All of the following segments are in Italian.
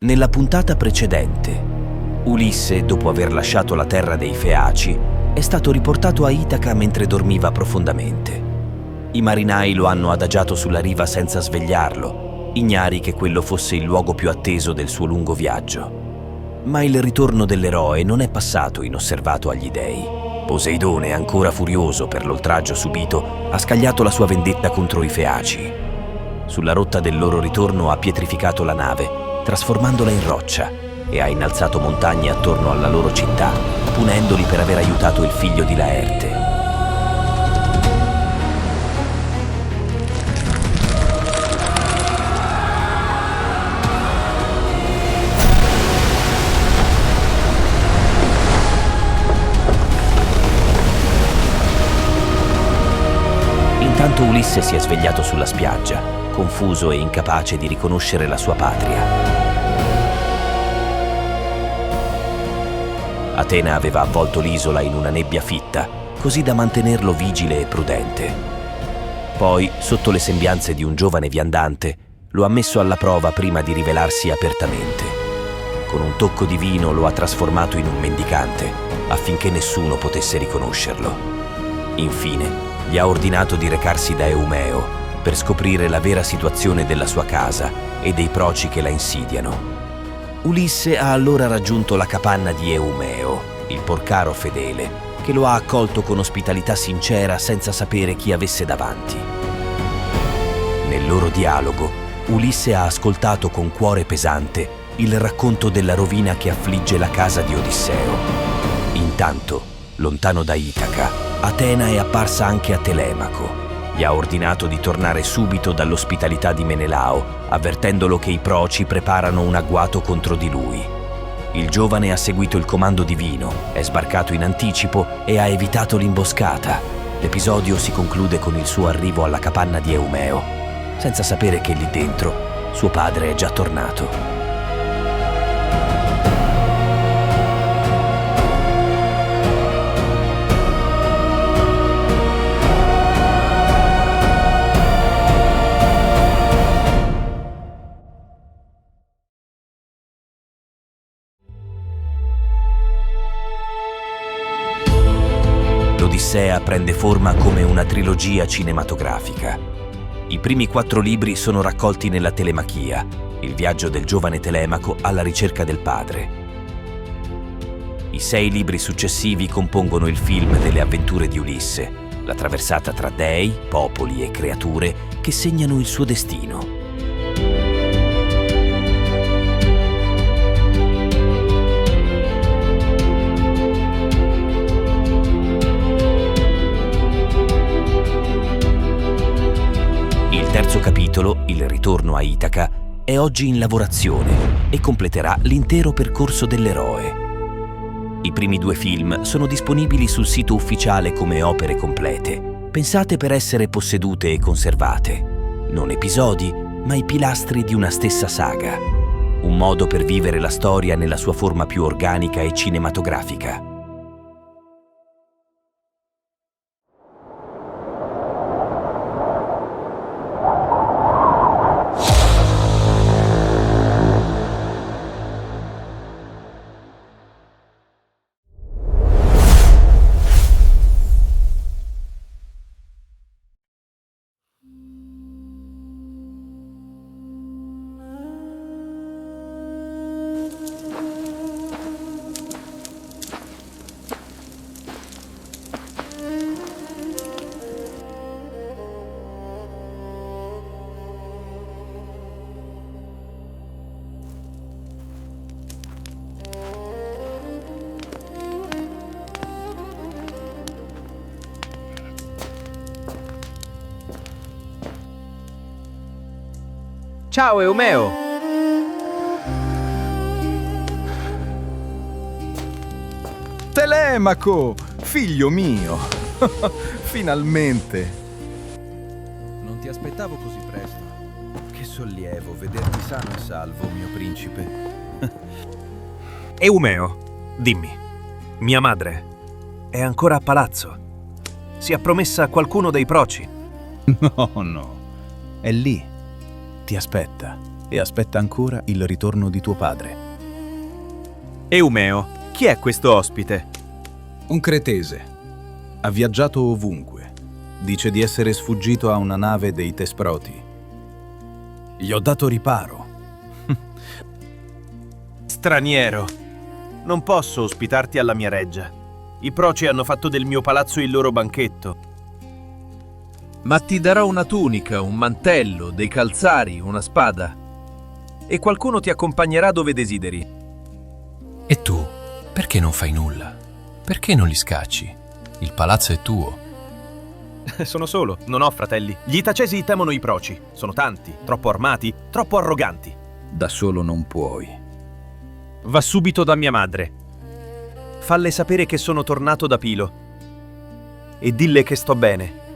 Nella puntata precedente, Ulisse, dopo aver lasciato la terra dei Feaci, è stato riportato a Itaca mentre dormiva profondamente. I marinai lo hanno adagiato sulla riva senza svegliarlo, ignari che quello fosse il luogo più atteso del suo lungo viaggio. Ma il ritorno dell'eroe non è passato inosservato agli dei. Poseidone, ancora furioso per l'oltraggio subito, ha scagliato la sua vendetta contro i Feaci. Sulla rotta del loro ritorno ha pietrificato la nave, trasformandola in roccia, e ha innalzato montagne attorno alla loro città, punendoli per aver aiutato il figlio di Laerte. Intanto Ulisse si è svegliato sulla spiaggia, confuso e incapace di riconoscere la sua patria. Atena aveva avvolto l'isola in una nebbia fitta, così da mantenerlo vigile e prudente. Poi, sotto le sembianze di un giovane viandante, lo ha messo alla prova prima di rivelarsi apertamente. Con un tocco di vino lo ha trasformato in un mendicante, affinché nessuno potesse riconoscerlo. Infine, gli ha ordinato di recarsi da Eumeo per scoprire la vera situazione della sua casa e dei proci che la insidiano. Ulisse ha allora raggiunto la capanna di Eumeo, il porcaro fedele, che lo ha accolto con ospitalità sincera senza sapere chi avesse davanti. Nel loro dialogo, Ulisse ha ascoltato con cuore pesante il racconto della rovina che affligge la casa di Odisseo. Intanto, lontano da Itaca, Atena è apparsa anche a Telemaco. Gli ha ordinato di tornare subito dall'ospitalità di Menelao, avvertendolo che i proci preparano un agguato contro di lui. Il giovane ha seguito il comando divino, è sbarcato in anticipo e ha evitato l'imboscata. L'episodio si conclude con il suo arrivo alla capanna di Eumeo, senza sapere che lì dentro suo padre è già tornato. L'Odissea prende forma come una trilogia cinematografica. I primi 4 libri sono raccolti nella Telemachia, il viaggio del giovane Telemaco alla ricerca del padre. I 6 libri successivi compongono il film delle avventure di Ulisse, la traversata tra dei, popoli e creature che segnano il suo destino. Il terzo capitolo, il ritorno a Itaca, è oggi in lavorazione e completerà l'intero percorso dell'eroe. I primi 2 film sono disponibili sul sito ufficiale come opere complete, pensate per essere possedute e conservate. Non episodi, ma i pilastri di una stessa saga. Un modo per vivere la storia nella sua forma più organica e cinematografica. Ciao Eumeo! Telemaco, figlio mio! Finalmente! Non ti aspettavo così presto. Che sollievo vederti sano e salvo, mio principe. Eumeo, dimmi, mia madre è ancora a palazzo? Si è promessa a qualcuno dei proci? No, è lì. Ti aspetta. e aspetta ancora il ritorno di tuo padre. Eumeo, chi è questo ospite? Un cretese. Ha viaggiato ovunque. Dice di essere sfuggito a una nave dei Tesproti. Gli ho dato riparo. Straniero. Non posso ospitarti alla mia reggia. I proci hanno fatto del mio palazzo il loro banchetto. Ma ti darò una tunica, un mantello, dei calzari, una spada. E qualcuno ti accompagnerà dove desideri. E tu, perché non fai nulla? Perché non li scacci? Il palazzo è tuo. Sono solo, non ho fratelli. Gli itacesi temono i proci. Sono tanti, troppo armati, troppo arroganti. Da solo non puoi. Va subito da mia madre. Falle sapere che sono tornato da Pilo. E dille che sto bene.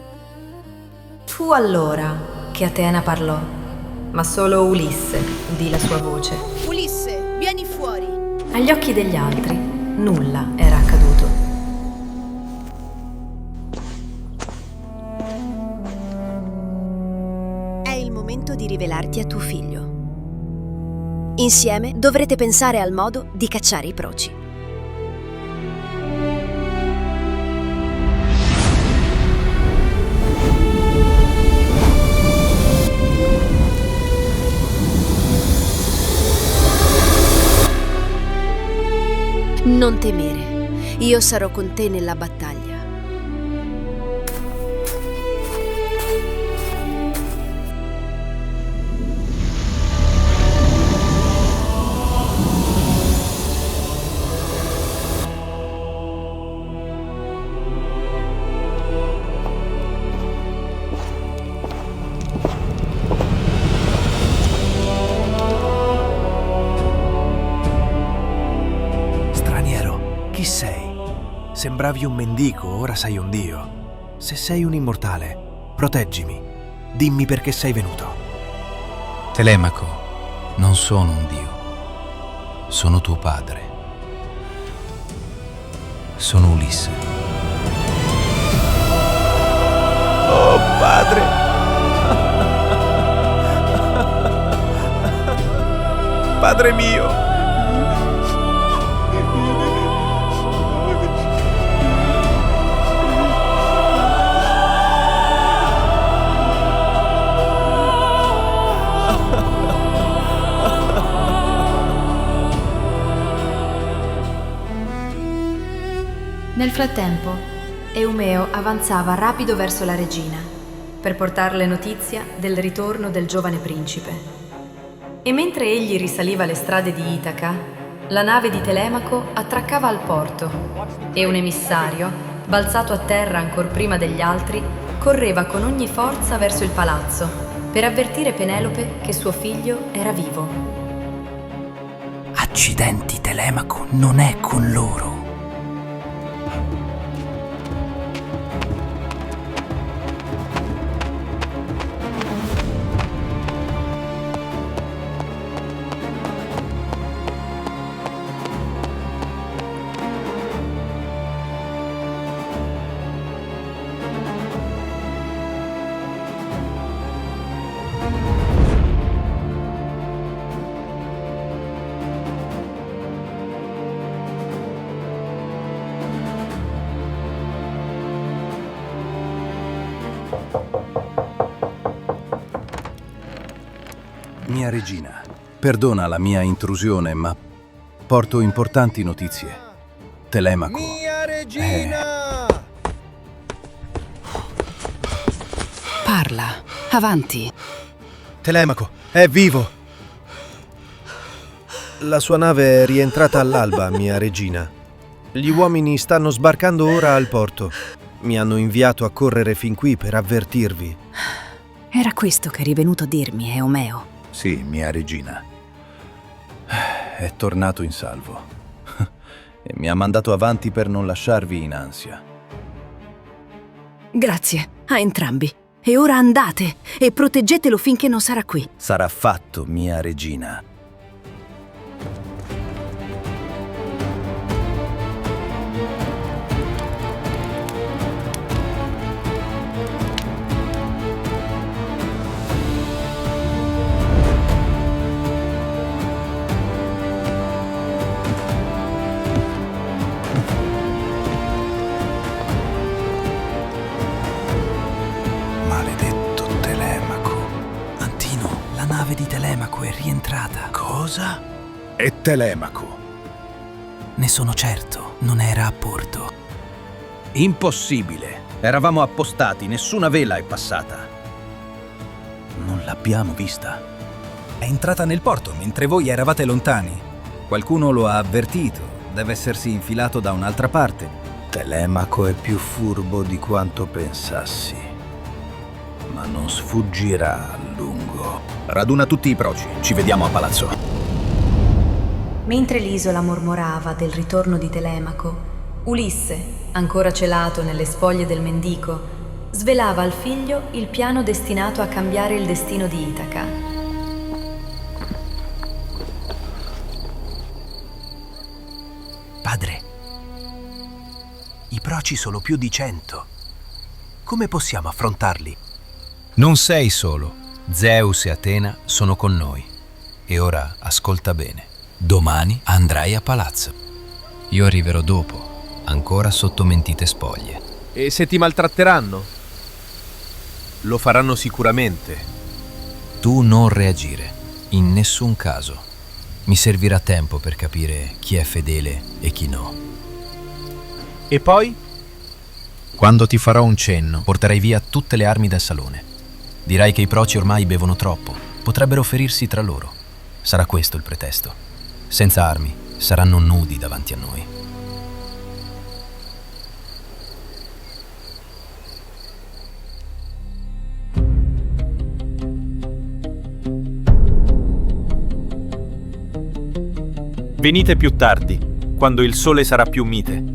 Fu allora che Atena parlò, ma solo Ulisse udì la sua voce. Ulisse, vieni fuori. Agli occhi degli altri nulla era accaduto. È il momento di rivelarti a tuo figlio. Insieme dovrete pensare al modo di cacciare i proci. Non temere, io sarò con te nella battaglia. Chi sei? Sembravi un mendico, ora sei un dio. Se sei un immortale, proteggimi. Dimmi perché sei venuto. Telemaco, non sono un dio. Sono tuo padre. Sono Ulisse. Oh, padre! Padre mio! Nel frattempo, Eumeo avanzava rapido verso la regina per portarle notizia del ritorno del giovane principe. E mentre egli risaliva le strade di Itaca, la nave di Telemaco attraccava al porto e un emissario, balzato a terra ancor prima degli altri, correva con ogni forza verso il palazzo per avvertire Penelope che suo figlio era vivo. Accidenti, Telemaco non è con loro. Mia regina, perdona la mia intrusione, ma porto importanti notizie. Telemaco. Mia regina! Parla, avanti. Telemaco, è vivo! La sua nave è rientrata all'alba, mia regina. Gli uomini stanno sbarcando ora al porto. Mi hanno inviato a correre fin qui per avvertirvi. Era questo che eri venuto a dirmi, Eumeo. Sì, mia regina. È tornato in salvo. E mi ha mandato avanti per non lasciarvi in ansia. Grazie a entrambi. E ora andate e proteggetelo finché non sarà qui. Sarà fatto, mia regina. Cosa? E Telemaco. Ne sono certo, non era a porto. Impossibile. Eravamo appostati, nessuna vela è passata. Non l'abbiamo vista. È entrata nel porto mentre voi eravate lontani. Qualcuno lo ha avvertito. Deve essersi infilato da un'altra parte. Telemaco è più furbo di quanto pensassi, ma non sfuggirà a lungo. Raduna tutti i proci. Ci vediamo a palazzo. Mentre l'isola mormorava del ritorno di Telemaco, Ulisse, ancora celato nelle spoglie del mendico, svelava al figlio il piano destinato a cambiare il destino di Itaca. Padre, i proci sono più di 100. Come possiamo affrontarli? Non sei solo. Zeus e Atena sono con noi. E ora ascolta bene. Domani andrai a palazzo. Io arriverò dopo, ancora sotto mentite spoglie. E se ti maltratteranno? Lo faranno sicuramente. Tu non reagire, in nessun caso. Mi servirà tempo per capire chi è fedele e chi no. E poi? Quando ti farò un cenno, porterai via tutte le armi dal salone. Dirai che i proci ormai bevono troppo, potrebbero ferirsi tra loro. Sarà questo il pretesto. Senza armi, saranno nudi davanti a noi. Venite più tardi, quando il sole sarà più mite.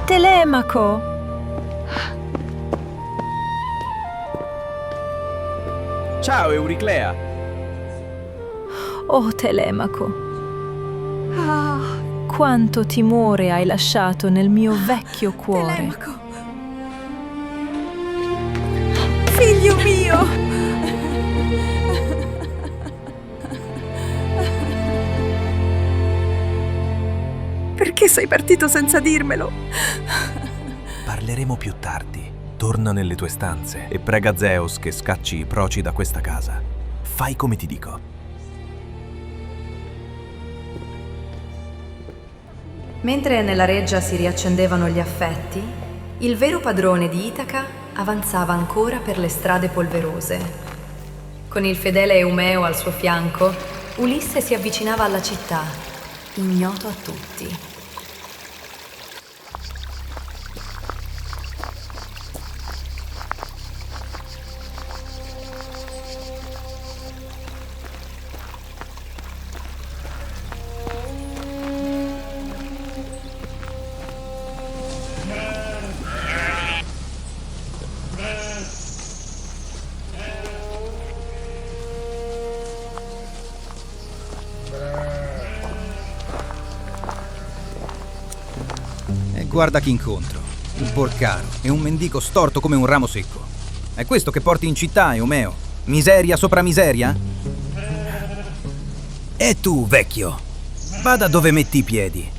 Telemaco! Ciao Euriclea! Oh Telemaco! Quanto timore hai lasciato nel mio vecchio cuore! Telemaco! Figlio mio! Perché sei partito senza dirmelo? Parleremo più tardi. Torna nelle tue stanze e prega Zeus che scacci i proci da questa casa. Fai come ti dico. Mentre nella reggia si riaccendevano gli affetti, il vero padrone di Itaca avanzava ancora per le strade polverose. Con il fedele Eumeo al suo fianco, Ulisse si avvicinava alla città, ignoto a tutti. Guarda chi incontro. Un porcaro e un mendico storto come un ramo secco. È questo che porti in città, Eumeo? Miseria sopra miseria? E tu, vecchio? Vada dove metti i piedi.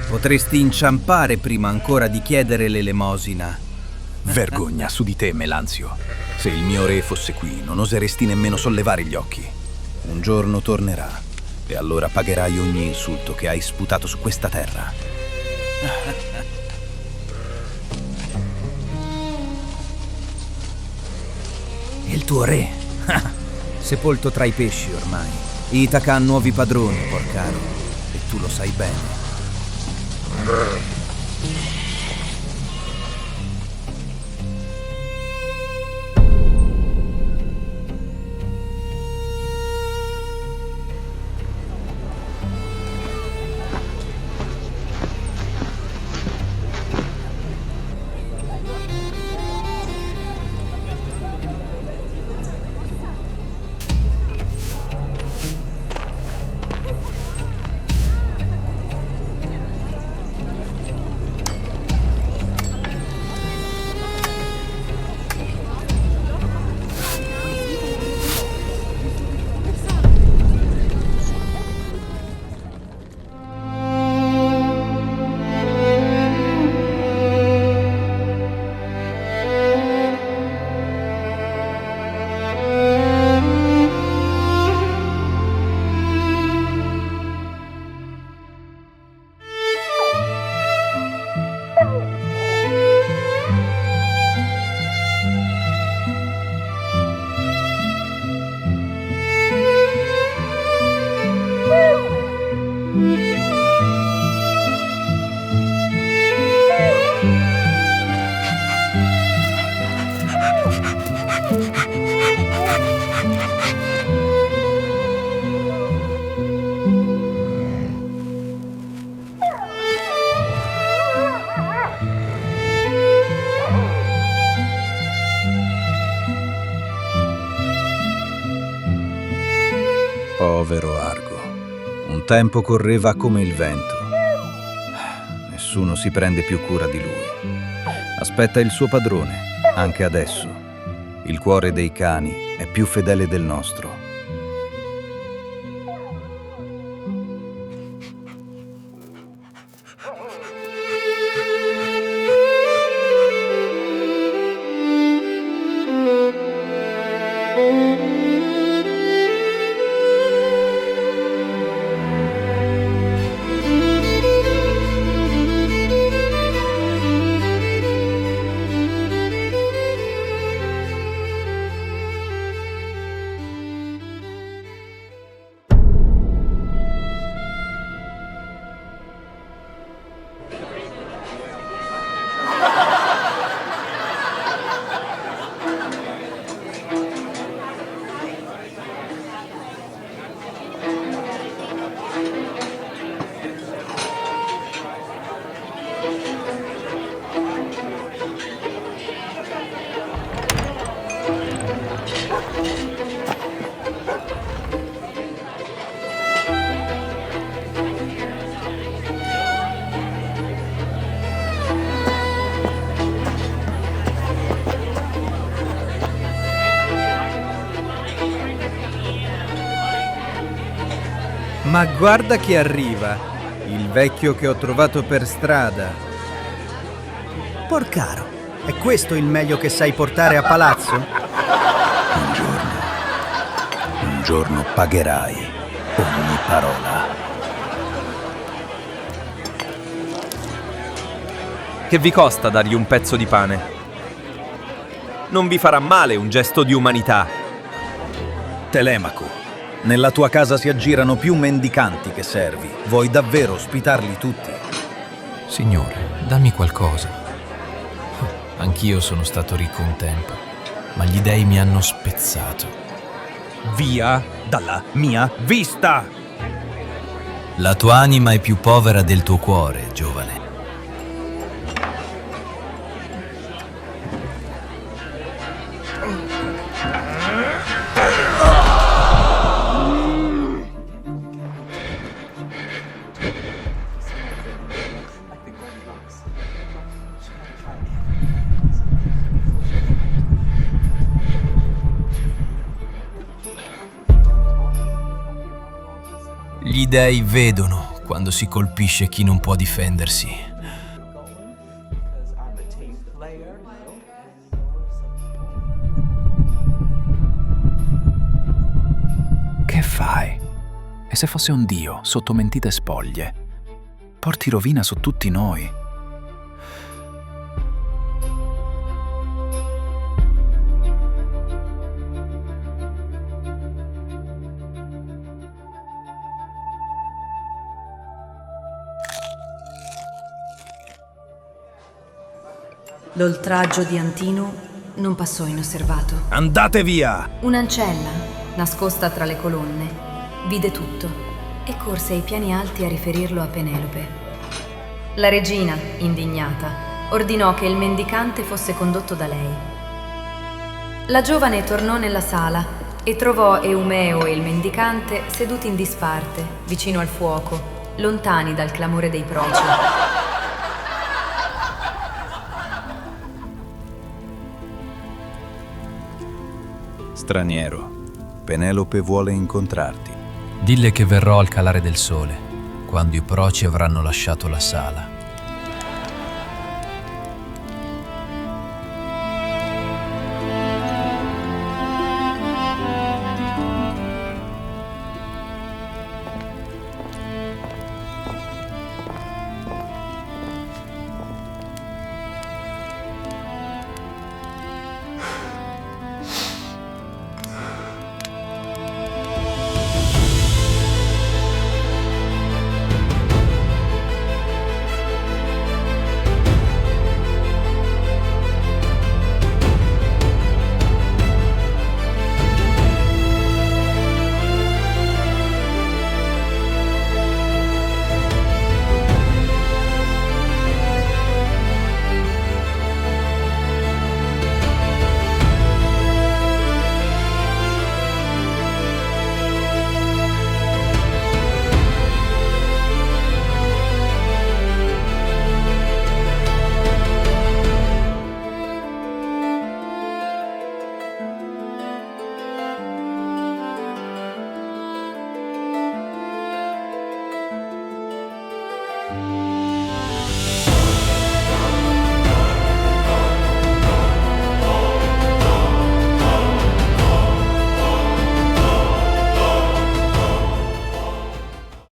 Potresti inciampare prima ancora di chiedere l'elemosina. Vergogna su di te, Melanzio. Se il mio re fosse qui, non oseresti nemmeno sollevare gli occhi. Un giorno tornerà. E allora pagherai ogni insulto che hai sputato su questa terra. Il tuo re? Sepolto tra i pesci ormai. Itaca ha nuovi padroni, porcaro. E tu lo sai bene. Povero Argo. Un tempo correva come il vento. Nessuno si prende più cura di lui. Aspetta il suo padrone, anche adesso. Il cuore dei cani è più fedele del nostro. Ma guarda chi arriva, il vecchio che ho trovato per strada. Porcaro, è questo il meglio che sai portare a palazzo? Un giorno pagherai ogni parola. Che vi costa dargli un pezzo di pane? Non vi farà male un gesto di umanità. Telemaco, nella tua casa si aggirano più mendicanti che servi. Vuoi davvero ospitarli tutti? Signore, dammi qualcosa. Anch'io sono stato ricco un tempo, ma gli dei mi hanno spezzato. Via dalla mia vista! La tua anima è più povera del tuo cuore, giovane. Gli dei vedono quando si colpisce chi non può difendersi. Che fai? E se fosse un dio sotto mentite spoglie? Porti rovina su tutti noi. L'oltraggio di Antino non passò inosservato. Andate via! Un'ancella, nascosta tra le colonne, vide tutto e corse ai piani alti a riferirlo a Penelope. La regina, indignata, ordinò che il mendicante fosse condotto da lei. La giovane tornò nella sala e trovò Eumeo e il mendicante seduti in disparte, vicino al fuoco, lontani dal clamore dei proci. Straniero, Penelope vuole incontrarti. Dille che verrò al calare del sole, quando i proci avranno lasciato la sala.